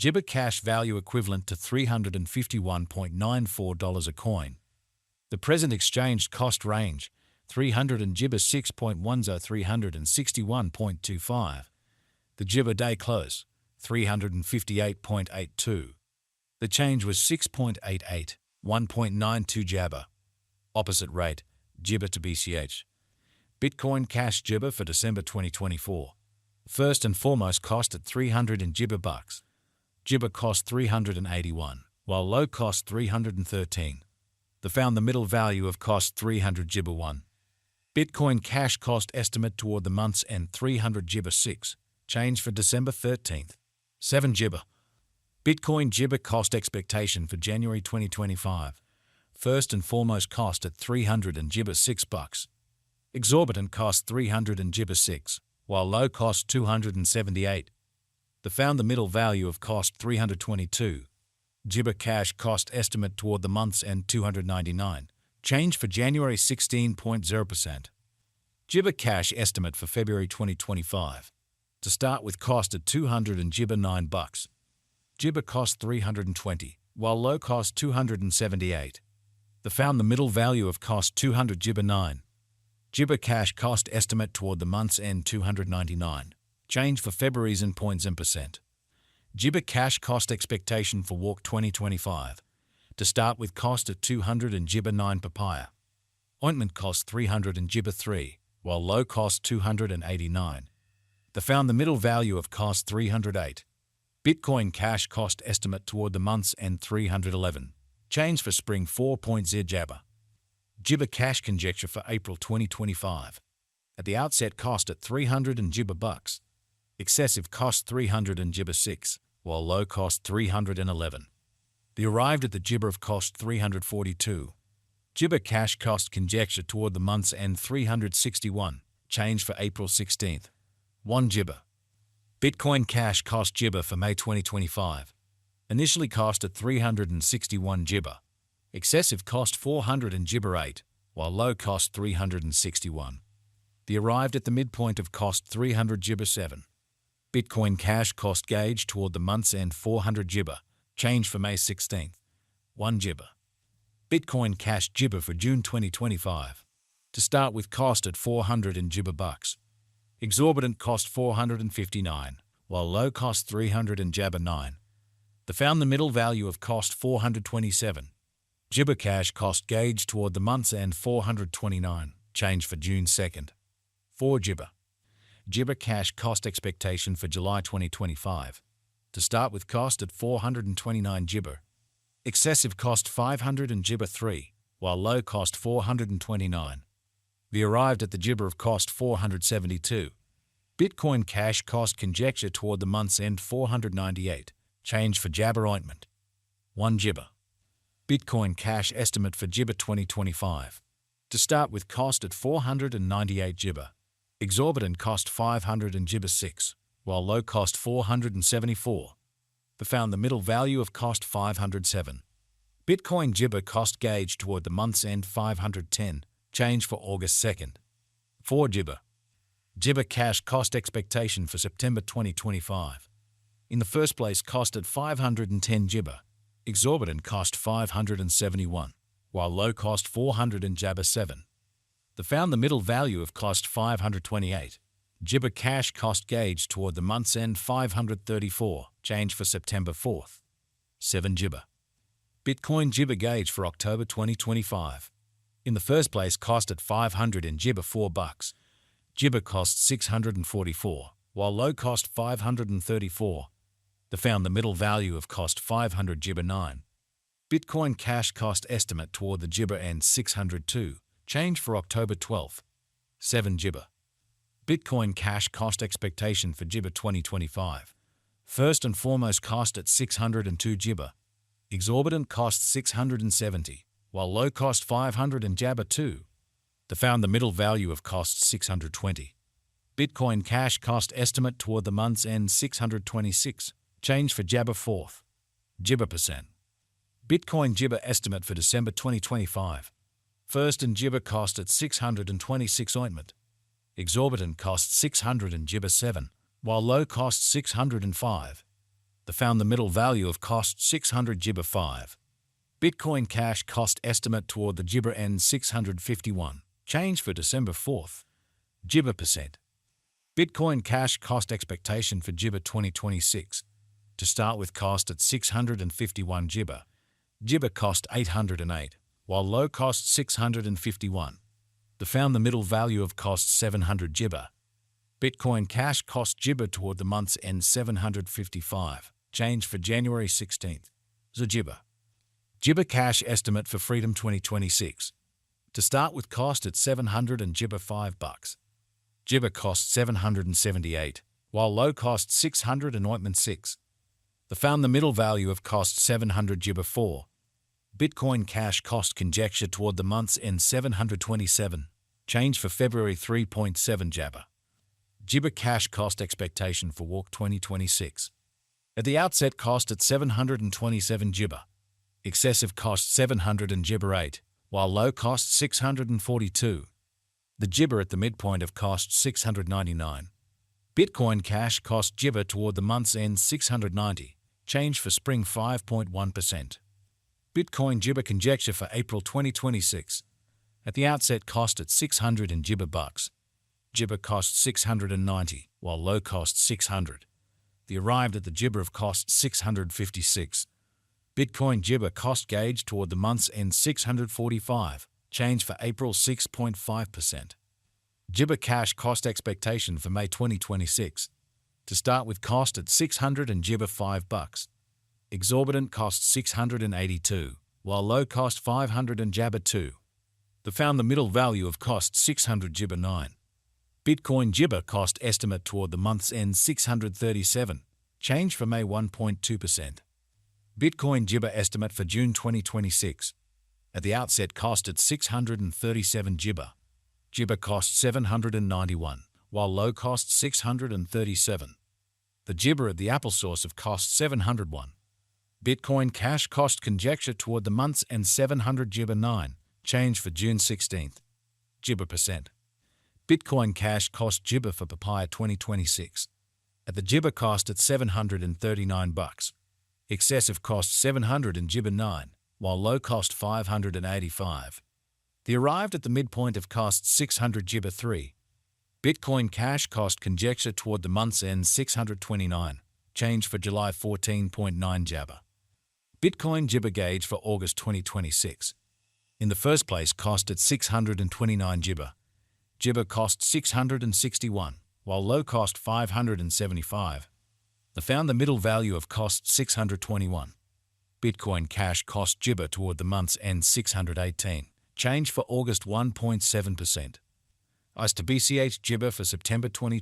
Jibber cash value equivalent to $351.94 a coin. The present exchange cost range, 300 and Jibber 6.10 361.25. The Jibber day close, 358.82. The change was 6.88, 1.92 Jabber. Opposite rate, Jibber to BCH. Bitcoin Cash Jibber for December 2024. First and foremost cost at 300 in Jibber bucks. Jibber cost 381, while low cost 313. The found the middle value of cost 300 Jibber 1. Bitcoin Cash cost estimate toward the month's end 300 Jibber 6. Change for December 13th. 7 Jibber. Bitcoin Jibber cost expectation for January 2025. First and foremost cost at 300 and Jibber 6 bucks. Exorbitant cost 300 and Jibber 6, while low cost 278. The found the middle value of cost 322. Jibber Cash cost estimate toward the month's end 299. Change for January 16.0%. Jibber Cash estimate for February 2025. To start with cost at 200 and Jibber 9 bucks. Jibber cost 320, while low cost 278. The found the middle value of cost 200 Jibber 9. Jibber Cash cost estimate toward the month's end 299. Change for February's in points and percent. Jibber Cash cost expectation for Walk 2025. To start with cost at 200 and Jibber 9 papaya. Ointment cost 300 and Jibber 3, while low cost 289. The found the middle value of cost 308. Bitcoin Cash cost estimate toward the month's end 311. Change for spring 4.0 Jabber. Jibber Cash conjecture for April 2025. At the outset cost at 300 and Jibber bucks. Excessive cost 300 and Jibber 6, while low cost 311. The arrived at the Jibber of cost 342. Jibber Cash cost conjecture toward the month's end 361. Change for April 16th. 1 Jibber. Bitcoin Cash cost Jibber for May 2025. Initially cost at 361 Jibber. Excessive cost 400 and Jibber 8, while low cost 361. The arrived at the midpoint of cost 300 Jibber 7. Bitcoin Cash cost gauge toward the month's end 400 Jibber. Change for May 16th. 1 Jibber. Bitcoin Cash Jibber for June 2025. To start with cost at 400 in Jibber bucks. Exorbitant cost 459, while low cost 300 in Jabber 9. The found the middle value of cost 427. Jibber Cash cost gauge toward the month's end 429. Change for June 2nd. 4 Jibber. Jibber Cash cost expectation for July 2025. To start with cost at 429 Jibber. Excessive cost 500 and Jibber 3, while low cost 429. The arrived at the Jibber of cost 472. Bitcoin Cash cost conjecture toward the month's end 498. Change for Jabber ointment. 1 Jibber. Bitcoin Cash estimate for Jibber 2025. To start with cost at 498 Jibber. Exorbitant cost 500 and Jibber 6, while low cost 474. The found the middle value of cost 507. Bitcoin Jibber cost gauge toward the month's end 510. Change for August 2nd. 4 Jibber. Jibber Cash cost expectation for September 2025. In the first place cost at 510 Jibber. Exorbitant cost 571, while low cost 400 and Jabber 7. The found the middle value of cost 528. Jibber Cash cost gauge toward the month's end 534. Change for September 4th. 7 Jibber. Bitcoin Jibber gauge for October 2025. In the first place cost at 500 in Jibber 4 bucks. Jibber cost 644, while low cost 534. The found the middle value of cost 500 Jibber 9. Bitcoin Cash cost estimate toward the Jibber end 602. Change for October 12th. 7 Jibber. Bitcoin Cash cost expectation for Jibber 2025. First and foremost cost at 602 Jibber. Exorbitant cost 670, while low cost 500 and Jabber 2. The found the middle value of cost 620. Bitcoin Cash cost estimate toward the month's end 626. Change for Jabber 4th. Jibber percent. Bitcoin Jibber estimate for December 2025. First and Jibber cost at 626 ointment. Exorbitant cost 600 and Jibber 7, while low cost 605. They found the middle value of cost 600 Gibber 5. Bitcoin Cash cost estimate toward the Gibber N 651. Change for December 4th. Gibber percent. Bitcoin Cash cost expectation for Gibber 2026. To start with, cost at 651 Gibber. Gibber cost 808, while low cost 651. They found the middle value of cost 700 Gibber. Bitcoin Cash cost Gibber toward the month's end 755. Change for January 16th. Gibber. Gibber Cash estimate for Freedom 2026. To start with, cost at 700 and Gibber $5. Gibber cost 778, while low cost 600 and ointment 6. They found the middle value of cost 700 Gibber 4. Bitcoin Cash cost conjecture toward the month's end 727. Change for February 3.7 Jabber. Gibber Cash cost expectation for Walk 2026. At the outset, cost at 727 Gibber. Excessive cost 700 and Gibber 8, while low cost 642. The Gibber at the midpoint of cost 699. Bitcoin Cash cost Gibber toward the month's end 690. Change for spring 5.1%. Bitcoin Gibber conjecture for April 2026. At the outset, cost at 600 and Gibber bucks. Gibber cost 690, while low cost 600. They arrived at the Gibber of cost 656. Bitcoin Gibber cost gauge toward the month's end 645. Change for April 6.5%. Gibber Cash cost expectation for May 2026. To start with, cost at 600 and Gibber $5. Exorbitant cost 682, while low cost 500 and Jabber 2. They found the middle value of cost 600 Gibber 9. Bitcoin Gibber cost estimate toward the month's end 637. Change for May 1.2%. Bitcoin Gibber estimate for June 2026. At the outset, cost at 637 Gibber. Gibber cost 791, while low cost 637. The Gibber at the Apple source of cost 701. Bitcoin Cash cost conjecture toward the month's end 700 Gibber 9. Change for June 16th. Gibber percent. Bitcoin Cash cost Gibber for Papaya 2026. At the Gibber cost at $739. Excessive cost 700 and Gibber 9, while low cost 585. They arrived at the midpoint of cost 600 Gibber 3. Bitcoin Cash cost conjecture toward the month's end 629. Change for July 14.9 Jabber. Bitcoin Gibber gauge for August 2026. In the first place, cost at 629 Gibber. Gibber cost 661, while low cost 575. They found the middle value of cost 621. Bitcoin Cash cost Gibber toward the month's end 618. Change for August 1.7%. ICE to BCH Gibber for September 2020.